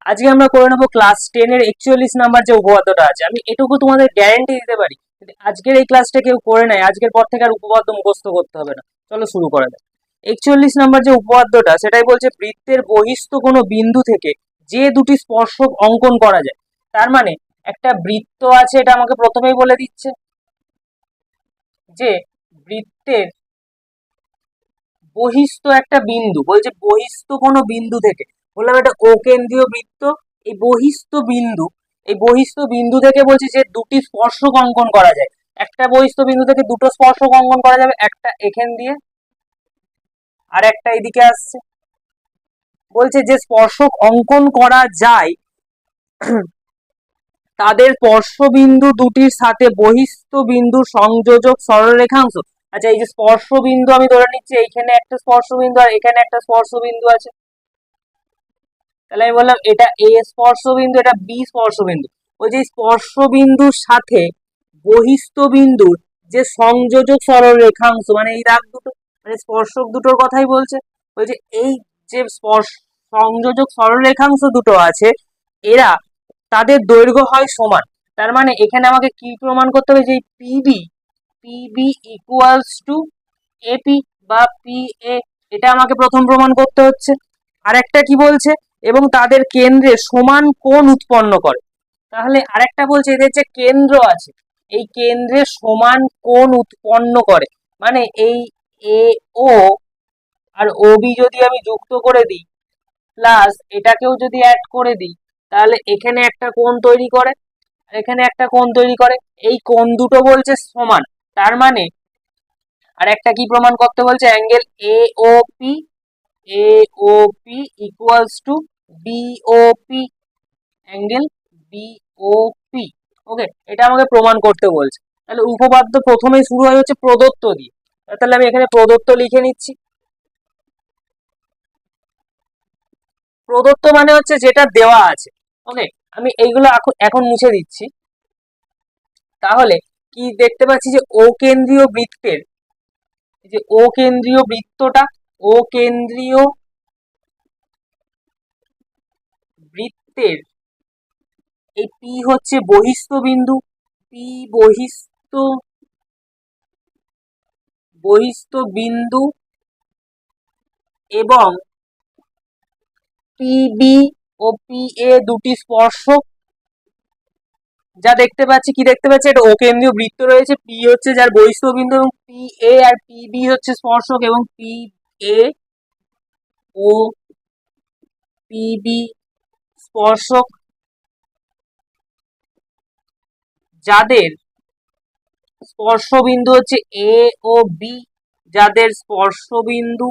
আজকে আমরা করে নেবো ক্লাস 10 এর 41 নাম্বার যে উপপাদ্যটা আছে। আমি এটুকু তোমাদের গ্যারান্টি দিতে পারি, যদি আজকের এই ক্লাসটা কেউ করে নেয়, আজকের পর থেকে আর উপপাদ্য মুখস্থ করতে হবে না। চলো শুরু করা যাক। 41 নাম্বার যে উপপাদ্যটা, সেটাই বলছে বৃত্তের বহিস্থ কোনো বিন্দু থেকে যে দুটি স্পর্শক অঙ্কন করা যায়। তার মানে একটা বৃত্ত আছে, এটা আমাকে প্রথমেই বলে দিচ্ছে যে বৃত্তের বহিস্থ একটা বিন্দু, বলছে বহিস্থ কোনো বিন্দু থেকে, বললাম এটা ও কেন্দ্রীয় বৃত্ত। এই বহিস্থ বিন্দু থেকে বলছে যে দুটি স্পর্শক অঙ্কন করা যায়। একটা বহিস্থ বিন্দু থেকে দুটো স্পর্শক অঙ্কন করা যাবে, একটা এখান দিয়ে আর একটা এদিকে আসছে। বলছে যে স্পর্শক অঙ্কন করা যায় তাদের স্পর্শবিন্দু দুটির সাথে বহিস্থ বিন্দুর সংযোজক সরলরেখাংশ। আচ্ছা, এই যে স্পর্শবিন্দু আমি ধরে নিচ্ছি এইখানে একটা স্পর্শবিন্দু আর এখানে একটা স্পর্শবিন্দু আছে, তাহলে আমি বললাম এটা এ স্পর্শবিন্দু, এটা বি স্পর্শবিন্দু। ওই যে স্পর্শবিন্দুর সাথে বহিস্থ বিন্দুর যে সংযোজক সরল রেখাংশ, মানে এই দাগ দুটো, মানে স্পর্শক দুটোর কথাই বলছে। ওই যে এই যে সংযোজক সরল রেখাংশ দুটো আছে, এরা তাদের দৈর্ঘ্য হয় সমান। তার মানে এখানে আমাকে কি প্রমাণ করতে হবে, যে PB PB equals to AP বা পি এ, এটা আমাকে প্রথম প্রমাণ করতে হচ্ছে। আরেকটা কি বলছে, এবং তাদের কেন্দ্রে সমান কোণ উৎপন্ন করে। তাহলে আরেকটা বলছে এদের যে কেন্দ্র আছে, এই কেন্দ্রে সমান কোণ উৎপন্ন করে, মানে এই এ ও আর ও বি যদি আমি যুক্ত করে দিই, প্লাস এটাকেও যদি অ্যাড করে দিই, তাহলে এখানে একটা কোণ তৈরি করে, এখানে একটা কোণ তৈরি করে। এই কোণ দুটো বলছে সমান। তার মানে আর একটা কি প্রমাণ করতে বলছে, angle A O P equals to BOP, angle BOP. Okay, এটা আমাকে প্রমাণ করতে বলছে। তাহলে উপপাদ্য প্রথমেই শুরু হয় হচ্ছে প্রদত্ত দিয়ে। তাহলে আমি এখানে প্রদত্ত লিখে নিচ্ছি। প্রদত্ত মানে হচ্ছে যেটা দেওয়া আছে। ওকে, আমি এইগুলো এখন মুছে দিচ্ছি। তাহলে কি দেখতে পাচ্ছি, যে ও কেন্দ্রীয় বৃত্তের, যে ও কেন্দ্রীয় বৃত্তটা, ও কেন্দ্রীয় বৃত্তের এই পি হচ্ছে বহিস্থ বিন্দু, পি বহিস্থ বহিস্থ বিন্দু, এবং পিবি ও পি এ দুটি স্পর্শক। যা দেখতে পাচ্ছি, কি দেখতে পাচ্ছি, এটা ও কেন্দ্রীয় বৃত্ত রয়েছে, পি হচ্ছে যার বহিস্থ বিন্দু, এবং পি এ আর পিবি হচ্ছে স্পর্শক, এবং পি এ ও পিবি স্পর্শক, যাদের স্পর্শবিন্দু হচ্ছে এ ও বি, যাদের স্পর্শবিন্দু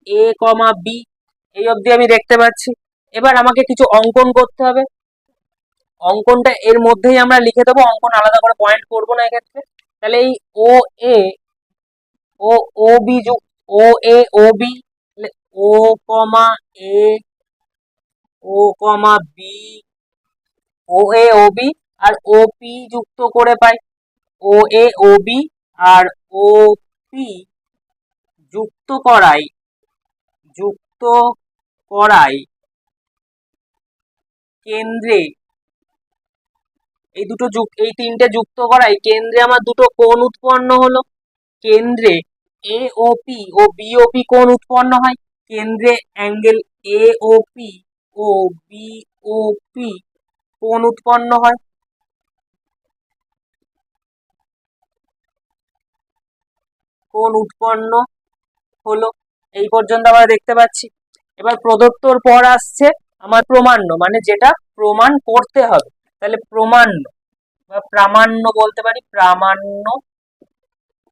এ কমা বি, এই অবধি আমি দেখতে পাচ্ছি। এবার আমাকে কিছু অঙ্কন করতে হবে। অঙ্কনটা এর মধ্যেই আমরা লিখে দেবো, অঙ্কন আলাদা করে পয়েন্ট করবো না এক্ষেত্রে। তাহলে এই ও এ ও ও বি যুক্ত ও এ ও বি, ও কমা এ ও কমা বি, ও এ ও বি আর ও পি যুক্ত করে পাই, ও এ ও বি আর ও পি যুক্ত করাই যুক্ত করাই কেন্দ্রে, এই তিনটে যুক্ত করাই কেন্দ্রে আমার দুটো কোণ উৎপন্ন হলো। কেন্দ্রে এ ও পি ও বিওপি কোণ উৎপন্ন হয়, কেন্দ্রে অ্যাঙ্গেল এ ও পি ও বিওপি কোণ উৎপন্ন হয়। কোণ উৎপন্ন হলো, এই পর্যন্ত আমরা দেখতে পাচ্ছি। এবার প্রদত্তর পর আসছে আমার প্রমাণ্য, মানে যেটা প্রমাণ করতে হবে। তাহলে প্রমাণ্য বা প্রামাণ্য বলতে পারি,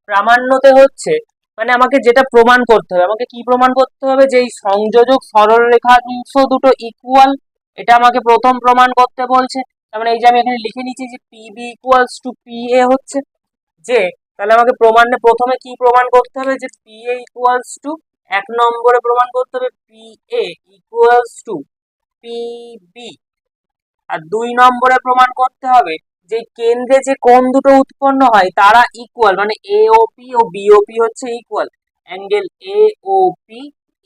প্রামাণ্যতে হচ্ছে মানে আমাকে যেটা প্রমাণ করতে হবে, আমাকে কি প্রমাণ করতে হবে, যে এই সংযোজক সরল রেখাংশ দুটো ইকুয়াল, এটা আমাকে প্রথম প্রমাণ করতে বলছে। তার মানে এই যে আমি এখানে লিখে নিচ্ছি যে PB equals two P A হচ্ছে, যে তাহলে আমাকে প্রমাণে প্রথমে কি প্রমাণ করতে হবে, যে পি এ ইকুয়ালস টু, এক নম্বরে প্রমাণ করতে হবে P A equals to PB, আর দুই নম্বরে প্রমাণ করতে হবে যে কেন্দ্রে যে কোণ দুটো উৎপন্ন হয় তারা ইকুয়াল, মানে এওপি ও বিওপি হচ্ছে equal, angle AOP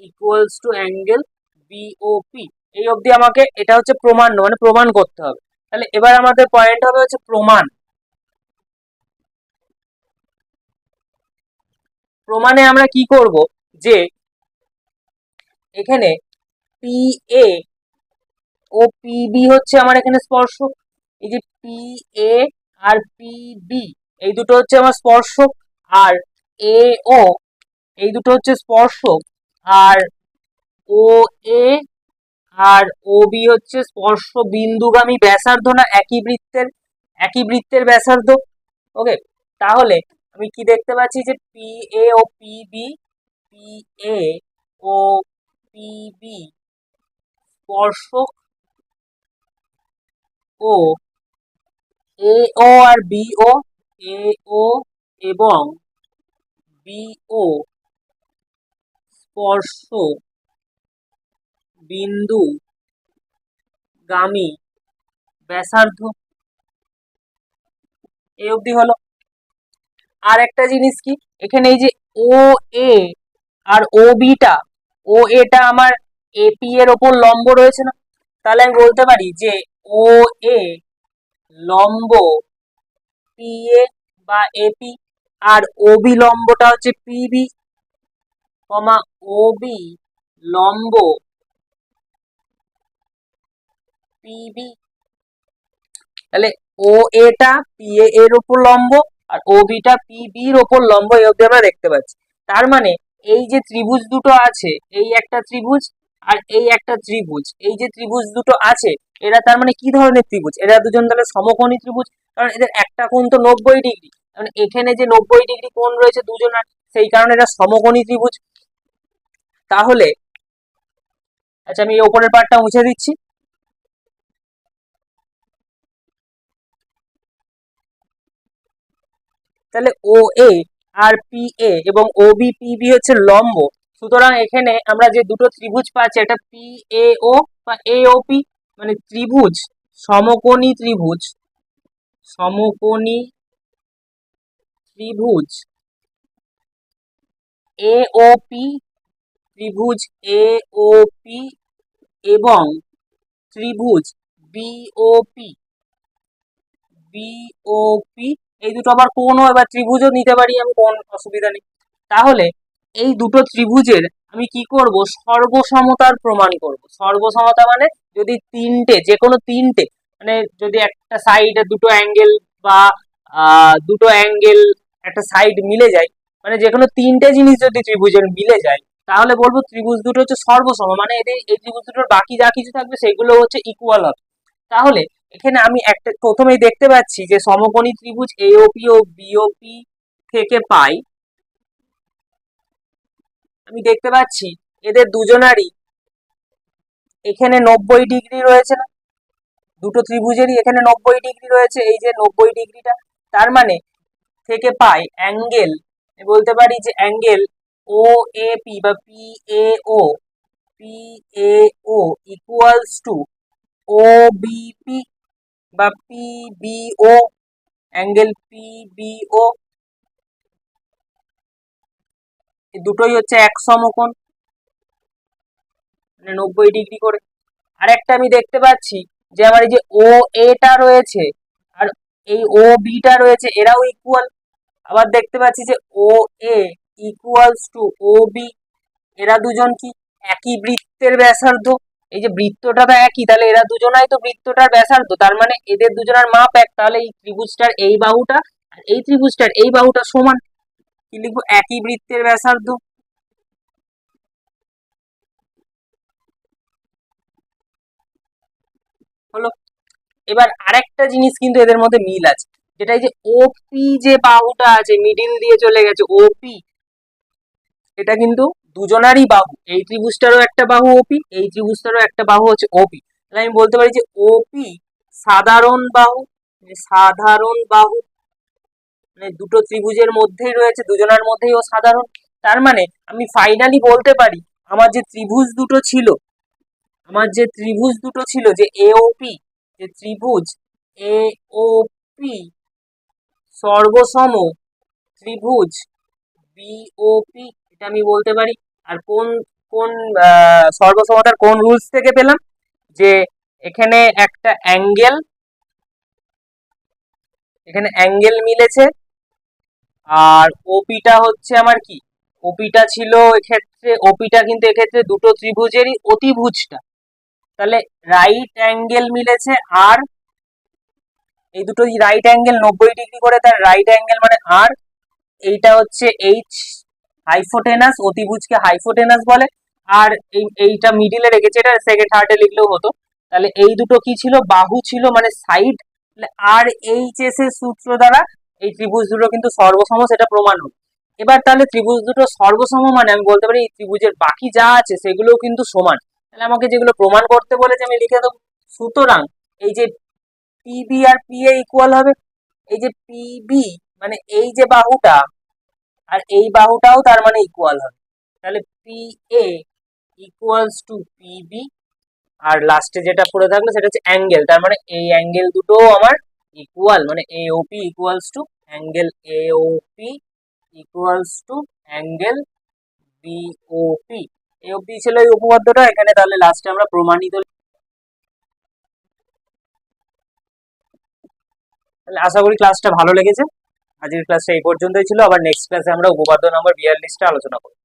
equals to angle BOP. এই অবধি আমাকে এটা হচ্ছে প্রমাণ, মানে প্রমাণ করতে হবে। তাহলে এবার আমাদের পয়েন্ট হবে হচ্ছে প্রমাণ। প্রমাণে আমরা কি করব, যে এখানে পি এ ও পিবি হচ্ছে আমার এখানে স্পর্শক। এই যে পি এ আর পিবি এই দুটো হচ্ছে আমার স্পর্শক, আর এ ও এই দুটো হচ্ছে স্পর্শক, আর ও এ আর ও বি হচ্ছে স্পর্শ বিন্দুগামী ব্যাসার্ধ, না একই বৃত্তের ব্যাসার্ধ। ওকে, তাহলে আমি কি দেখতে পাচ্ছি, যে পি এ ও পিবি, পি এ ও পিবি স্পর্শক, ও এ ও আর বি ও, এ ও এবং বি ও স্পর্শ বিন্দু গামী ব্যাসার্ধ। এই অবধি হলো। আর একটা জিনিস কি, এখানে এই যে ও এ আর ও বিটা, ও এটা আমার এপি এর ওপর লম্ব রয়েছে না, তাহলে আমি বলতে পারি যে ও এ লম্ব পি এ বা এপি, আর ও বি লম্বটা হচ্ছে পিবি, কমা ও বি লম্ব পিবি। তাহলে ও এটা পি এ এর ওপর লম্ব, আর ও বিটা পিবি এর ওপর লম্ব, এই অবধি আমরা দেখতে পাচ্ছি। তার মানে এই যে ত্রিভুজ দুটো আছে, এই একটা ত্রিভুজ আর এই একটা ত্রিভুজ, এই যে ত্রিভুজ দুটো আছে এরা তার মানে কি ধরনের ত্রিভুজ, এরা দুজন তাহলে সমকোণী ত্রিভুজ, কারণ এদের একটা কোণ তো 90 ডিগ্রি, কারণ এখানে যে 90 ডিগ্রি কোণ রয়েছে দুজনের, সেই কারণে এরা সমকোণী ত্রিভুজ। তাহলে আচ্ছা, আমি এই ওপরের পার্টটা মুছে দিচ্ছি। তাহলে ও এ আর পি এ এবং ও বি পিবি হচ্ছে লম্ব, সুতরাং এখানে আমরা যে দুটো ত্রিভুজ পাচ্ছি, একটা পি এ ও বা এ ও পি, মানে ত্রিভুজ, সমকোণী ত্রিভুজ, সমকোণী ত্রিভুজ এ ও পি, ত্রিভুজ এ ও পি এবং ত্রিভুজ বিওপি, বিওপি এই দুটো আবার কোণও এবার ত্রিভুজও নিতে পারি আমি, কোন অসুবিধা নেই। তাহলে এই দুটো ত্রিভুজের আমি কি করব, সর্বসমতার প্রমাণ করব। সর্বসমতা মানে যদি তিনটে, যে কোনো তিনটে, মানে যদি একটা সাইডে দুটো অ্যাঙ্গেল বা দুটো অ্যাঙ্গেল একটা সাইড মিলে যায়, মানে যে কোনো তিনটে জিনিস যদি ত্রিভুজের মিলে যায়, তাহলে বলবো ত্রিভুজ দুটো হচ্ছে সর্বসম, মানে এদের এই ত্রিভুজ দুটোর বাকি যা কিছু থাকবে সেগুলো হচ্ছে ইকুয়াল হবে। তাহলে এখানে আমি একটা প্রথমেই দেখতে পাচ্ছি যে সমকোণী ত্রিভুজ এওপি ও বিওপি থেকে পাই, আমি দেখতে পাচ্ছি এদের দুজনারই এখানে 90 ডিগ্রি রয়েছে না, দুটো ত্রিভুজেরই এখানে 90 ডিগ্রি রয়েছে, এই যে 90 ডিগ্রিটা, তার মানে থেকে পাই অ্যাঙ্গেল, বলতে পারি যে অ্যাঙ্গেল ও এ পি বা P A O, P A O equals to O BP বা পিবিও, অ্যাঙ্গেল পিবিও, দুটোই হচ্ছে এক সমকোণ, মানে 90 ডিগ্রি করে। আর একটা আমি দেখতে পাচ্ছি যে আমার এই যে ও এটা রয়েছে আর এই ও বিটা রয়েছে, এরাও ইকুয়াল। আবার দেখতে পাচ্ছি যে ও এ ইকুয়ালস টু ও বি, এরা দুজন কি একই বৃত্তের ব্যাসার্ধ, এই যে বৃত্তটা তো একই, তাহলে এরা দুজনাই তো বৃত্তটার ব্যাসার্ধ, তার মানে এদের দুজনের মাপ এক, তাহলে এই ত্রিভুজটার এই বাহুটা আর এই ত্রিভুজটার এই বাহুটা সমান, কি লিখবো, একই বৃত্তের ব্যাসার্ধ। হলো। এবার আরেকটা জিনিস কিন্তু এদের মধ্যে মিল আছে, যেটা এই যে ওপি যে বাহুটা আছে মিডিল দিয়ে চলে গেছে ওপি, এটা কিন্তু দুজনারই বাহু, এই ত্রিভুজটারও একটা বাহু ওপি, এই ত্রিভুজটারও একটা বাহু হচ্ছে ওপি, তাহলে আমি বলতে পারি যে ওপি সাধারণ বাহু, সাধারণ বাহু, মানে দুটো ত্রিভুজের মধ্যেই রয়েছে, দুজনার মধ্যেই ও সাধারণ। তার মানে আমি ফাইনালি বলতে পারি আমার যে ত্রিভুজ দুটো ছিল, আমার যে ত্রিভুজ দুটো ছিল যে এওপি, যে ত্রিভুজ এওপি সর্বসম ত্রিভুজ বিওপি, এটা আমি বলতে পারি। আর কোন কোন সর্বসমতার কোন রুলস থেকে পেলাম, যে এখানে একটা অ্যাঙ্গেল মিলেছে, আর ওপিটা হচ্ছে আমার কি, ওপিটা ছিল এক্ষেত্রে, ওপিটা কিন্তু এক্ষেত্রে দুটো ত্রিভুজেরই অতিভুজটা, তাহলে রাইট অ্যাঙ্গেল মিলেছে, আর এই দুটো রাইট অ্যাঙ্গেল 90 ডিগ্রি করে, তার রাইট অ্যাঙ্গেল মানে আর, এইটা হচ্ছে এইচ হাইপোটেনাস, অতিভুজকে হাইপোটেনাস বলে, আর এইটা মিডিলে রেখেছে, এটা সেকেন্ড থার্ডে লিখলেও হতো। তাহলে এই দুটো কি ছিল, বাহু ছিল মানে সাইড, আর এইচ এস এর সূত্র দ্বারা এই ত্রিভুজ দুটো কিন্তু সর্বসম, সেটা প্রমাণ হলো। এবার তাহলে ত্রিভুজ দুটো সর্বসম মানে আমি বলতে পারি এই ত্রিভুজের বাকি যা আছে সেগুলোও কিন্তু সমান। তাহলে আমাকে যেগুলো প্রমাণ করতে বলেছে আমি লিখে দেবো। সুতরাং এই যে পিবি আর পিএ ইকুয়াল হবে, এই যে পিবি মানে এই যে বাহুটা, আর এই বাহুটাও তার মানে ইকুয়াল হবে। তাহলে P A equals to PB, আর লাস্টে যেটা পড়ে থাকলো সেটা হচ্ছে অ্যাঙ্গেল, তার মানে এই অ্যাঙ্গেল দুটো আমার ইকুয়াল, মানে AOP equals to angle AOP equals to angle BOP. AOP ছিল এই উপপাদ্যটা এখানে, তাহলে লাস্টে আমরা প্রমাণিত। তাহলে আশা করি ক্লাসটা ভালো লেগেছে। আজকের ক্লাসটা এই পর্যন্তই ছিল, আবার নেক্সট ক্লাসে আমরা উপপাদ্য নম্বর 42টা আলোচনা করব।